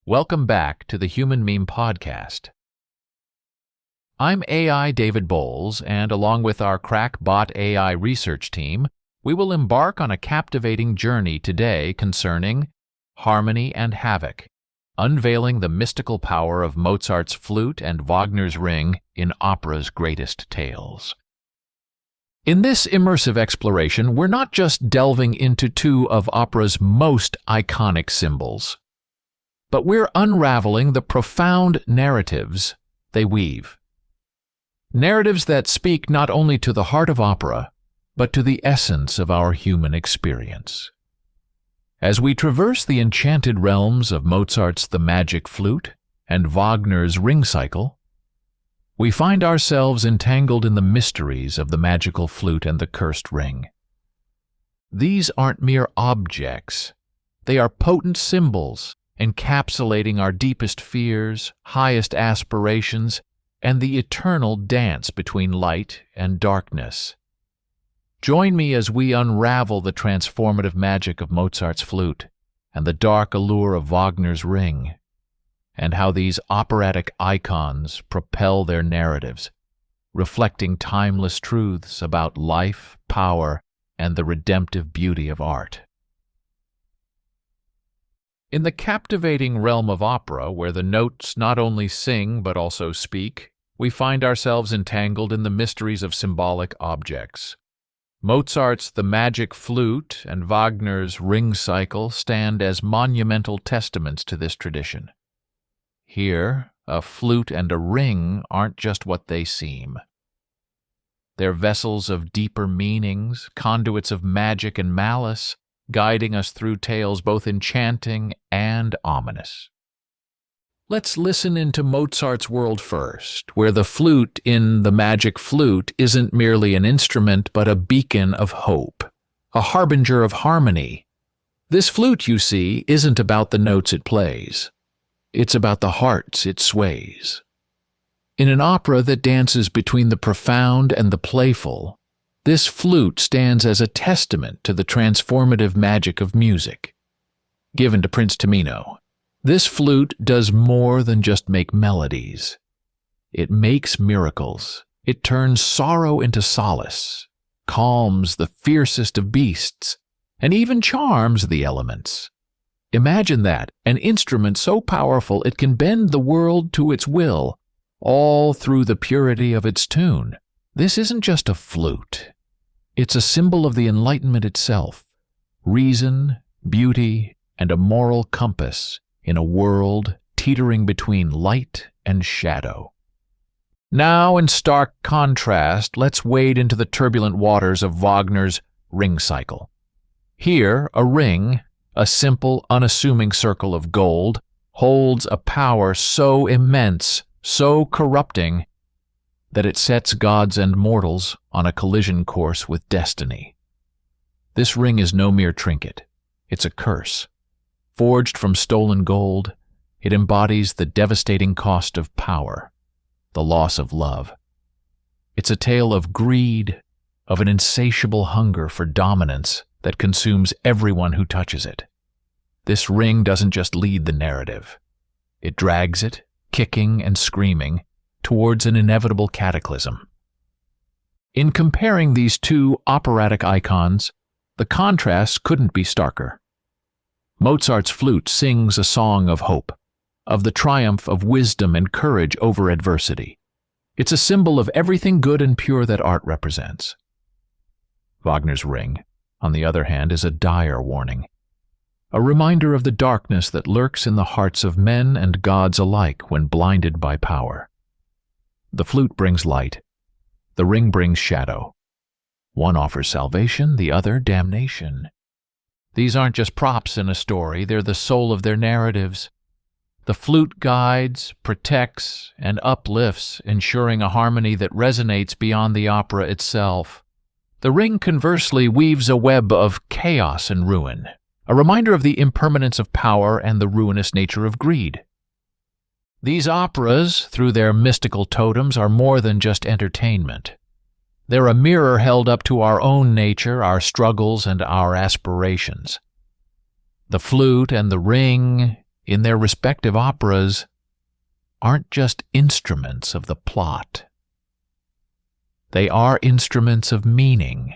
Welcome back to the Human Meme Podcast. I'm AI David Boles, and along with our crackbot AI research team, we will embark on a captivating journey today concerning harmony and havoc, unveiling the mystical power of Mozart's flute and Wagner's ring in opera's greatest tales. In this immersive exploration, we're not just delving into two of opera's most iconic symbols, but we're unraveling the profound narratives they weave. Narratives that speak not only to the heart of opera, but to the essence of our human experience. As we traverse the enchanted realms of Mozart's The Magic Flute and Wagner's Ring Cycle, we find ourselves entangled in the mysteries of the magical flute and the cursed ring. These aren't mere objects. They are potent symbols encapsulating our deepest fears, highest aspirations, and the eternal dance between light and darkness. Join me as we unravel the transformative magic of Mozart's flute and the dark allure of Wagner's ring, and how these operatic icons propel their narratives, reflecting timeless truths about life, power, and the redemptive beauty of art. In the captivating realm of opera, where the notes not only sing but also speak, we find ourselves entangled in the mysteries of symbolic objects. Mozart's The Magic Flute and Wagner's Ring Cycle stand as monumental testaments to this tradition. Here, a flute and a ring aren't just what they seem. They're vessels of deeper meanings, conduits of magic and malice, guiding us through tales both enchanting and ominous. Let's listen into Mozart's world first, where the flute in The Magic Flute isn't merely an instrument but a beacon of hope, a harbinger of harmony. This flute, you see, isn't about the notes it plays. It's about the hearts it sways. In an opera that dances between the profound and the playful, this flute stands as a testament to the transformative magic of music. Given to Prince Tamino, this flute does more than just make melodies. It makes miracles. It turns sorrow into solace, calms the fiercest of beasts, and even charms the elements. Imagine that, an instrument so powerful it can bend the world to its will, all through the purity of its tune. This isn't just a flute. It's a symbol of the Enlightenment itself, reason, beauty, and a moral compass in a world teetering between light and shadow. Now, in stark contrast, let's wade into the turbulent waters of Wagner's Ring Cycle. Here, a ring, a simple, unassuming circle of gold, holds a power so immense, so corrupting, that it sets gods and mortals on a collision course with destiny. This ring is no mere trinket. It's a curse. Forged from stolen gold, it embodies the devastating cost of power, the loss of love. It's a tale of greed, of an insatiable hunger for dominance that consumes everyone who touches it. This ring doesn't just lead the narrative. It drags it, kicking and screaming, towards an inevitable cataclysm. In comparing these two operatic icons, the contrast couldn't be starker. Mozart's flute sings a song of hope, of the triumph of wisdom and courage over adversity. It's a symbol of everything good and pure that art represents. Wagner's ring, on the other hand, is a dire warning, a reminder of the darkness that lurks in the hearts of men and gods alike when blinded by power. The flute brings light. The ring brings shadow. One offers salvation, the other damnation. These aren't just props in a story, they're the soul of their narratives. The flute guides, protects, and uplifts, ensuring a harmony that resonates beyond the opera itself. The ring, conversely, weaves a web of chaos and ruin, a reminder of the impermanence of power and the ruinous nature of greed. These operas, through their mystical totems, are more than just entertainment. They're a mirror held up to our own nature, our struggles, and our aspirations. The flute and the ring, in their respective operas, aren't just instruments of the plot. They are instruments of meaning,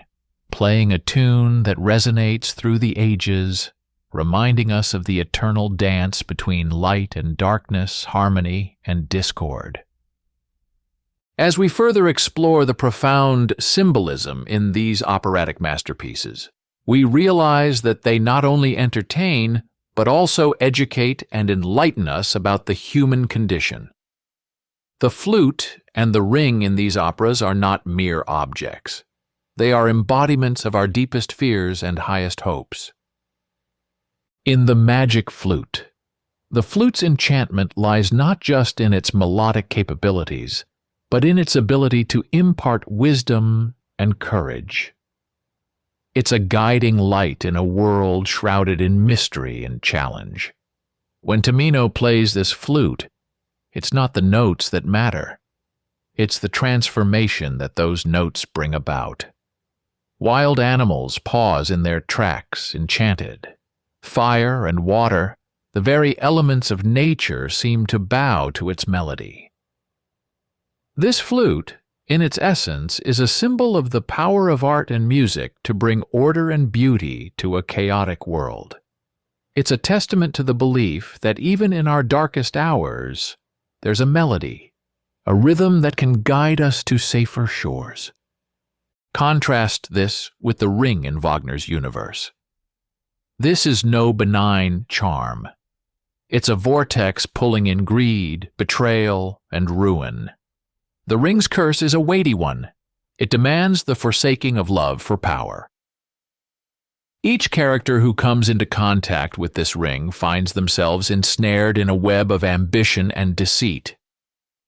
playing a tune that resonates through the ages, reminding us of the eternal dance between light and darkness, harmony and discord. As we further explore the profound symbolism in these operatic masterpieces, we realize that they not only entertain, but also educate and enlighten us about the human condition. The flute and the ring in these operas are not mere objects. They are embodiments of our deepest fears and highest hopes. In the Magic Flute, the flute's enchantment lies not just in its melodic capabilities, but in its ability to impart wisdom and courage. It's a guiding light in a world shrouded in mystery and challenge. When Tamino plays this flute, it's not the notes that matter. It's the transformation that those notes bring about. Wild animals pause in their tracks, enchanted. Fire and water, the very elements of nature, seem to bow to its melody. This flute, in its essence, is a symbol of the power of art and music to bring order and beauty to a chaotic world. It's a testament to the belief that even in our darkest hours, there's a melody, a rhythm that can guide us to safer shores. Contrast this with the ring in Wagner's universe. This is no benign charm. It's a vortex pulling in greed, betrayal, and ruin. The ring's curse is a weighty one. It demands the forsaking of love for power. Each character who comes into contact with this ring finds themselves ensnared in a web of ambition and deceit.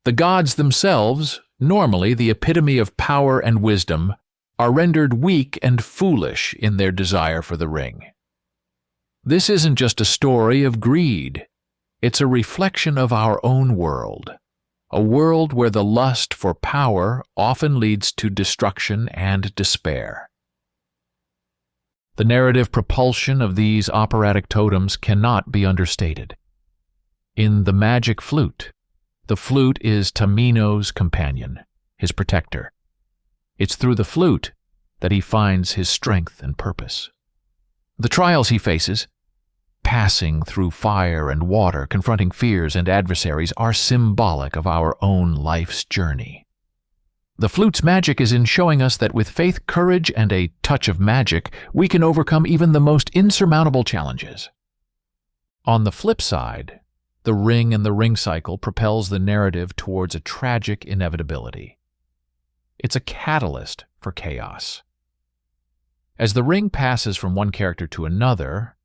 The gods themselves, normally the epitome of power and wisdom, are rendered weak and foolish in their desire for the ring. This isn't just a story of greed. It's a reflection of our own world, a world where the lust for power often leads to destruction and despair. The narrative propulsion of these operatic totems cannot be understated. In the Magic Flute, the flute is Tamino's companion, his protector. It's through the flute that he finds his strength and purpose. The trials he faces, passing through fire and water, confronting fears and adversaries, are symbolic of our own life's journey. The flute's magic is in showing us that with faith, courage, and a touch of magic, we can overcome even the most insurmountable challenges. On the flip side, the ring and the ring cycle propels the narrative towards a tragic inevitability. It's a catalyst for chaos. As the ring passes from one character to another,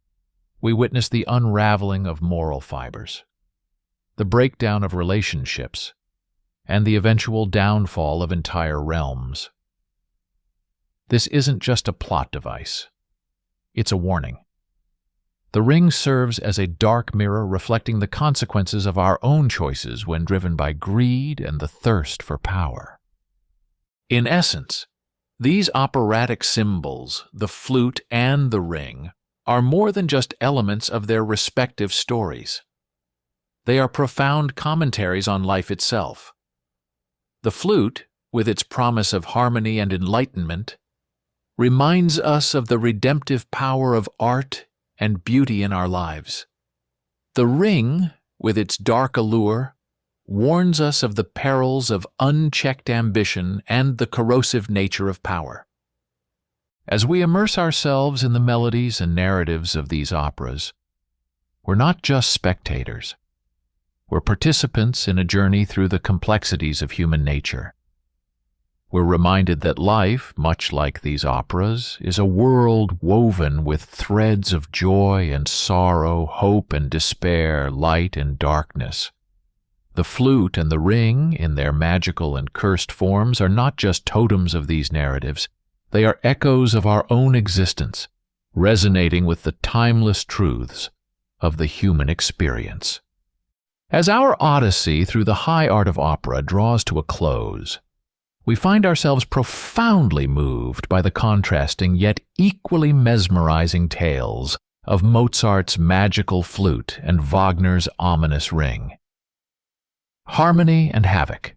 we witness the unraveling of moral fibers, the breakdown of relationships, and the eventual downfall of entire realms. This isn't just a plot device. It's a warning. The ring serves as a dark mirror reflecting the consequences of our own choices when driven by greed and the thirst for power. In essence, these operatic symbols, the flute and the ring, are more than just elements of their respective stories. They are profound commentaries on life itself. The flute, with its promise of harmony and enlightenment, reminds us of the redemptive power of art and beauty in our lives. The ring, with its dark allure, warns us of the perils of unchecked ambition and the corrosive nature of power. As we immerse ourselves in the melodies and narratives of these operas, we're not just spectators. We're participants in a journey through the complexities of human nature. We're reminded that life, much like these operas, is a world woven with threads of joy and sorrow, hope and despair, light and darkness. The flute and the ring, in their magical and cursed forms, are not just totems of these narratives. They are echoes of our own existence, resonating with the timeless truths of the human experience. As our odyssey through the high art of opera draws to a close, we find ourselves profoundly moved by the contrasting yet equally mesmerizing tales of Mozart's magical flute and Wagner's ominous ring. Harmony and Havoc.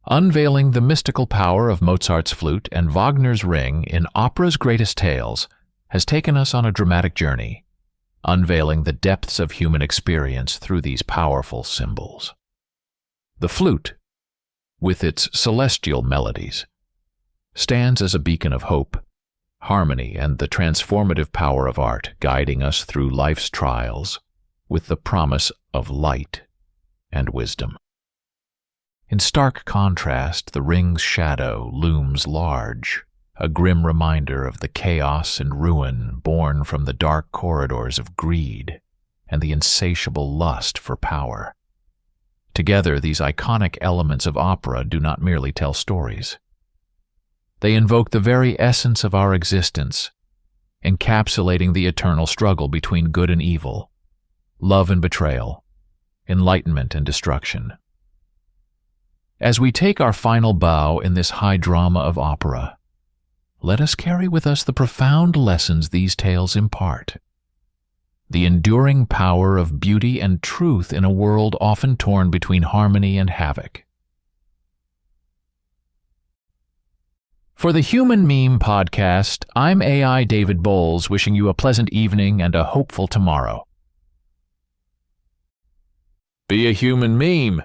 Unveiling the mystical power of Mozart's flute and Wagner's ring in opera's greatest tales has taken us on a dramatic journey, unveiling the depths of human experience through these powerful symbols. The flute, with its celestial melodies, stands as a beacon of hope, harmony, and the transformative power of art, guiding us through life's trials with the promise of light and wisdom. In stark contrast, the ring's shadow looms large, a grim reminder of the chaos and ruin born from the dark corridors of greed and the insatiable lust for power. Together, these iconic elements of opera do not merely tell stories. They invoke the very essence of our existence, encapsulating the eternal struggle between good and evil, love and betrayal, enlightenment and destruction. As we take our final bow in this high drama of opera, let us carry with us the profound lessons these tales impart. The enduring power of beauty and truth in a world often torn between harmony and havoc. For the Human Meme Podcast, I'm AI David Boles, wishing you a pleasant evening and a hopeful tomorrow. Be a human meme.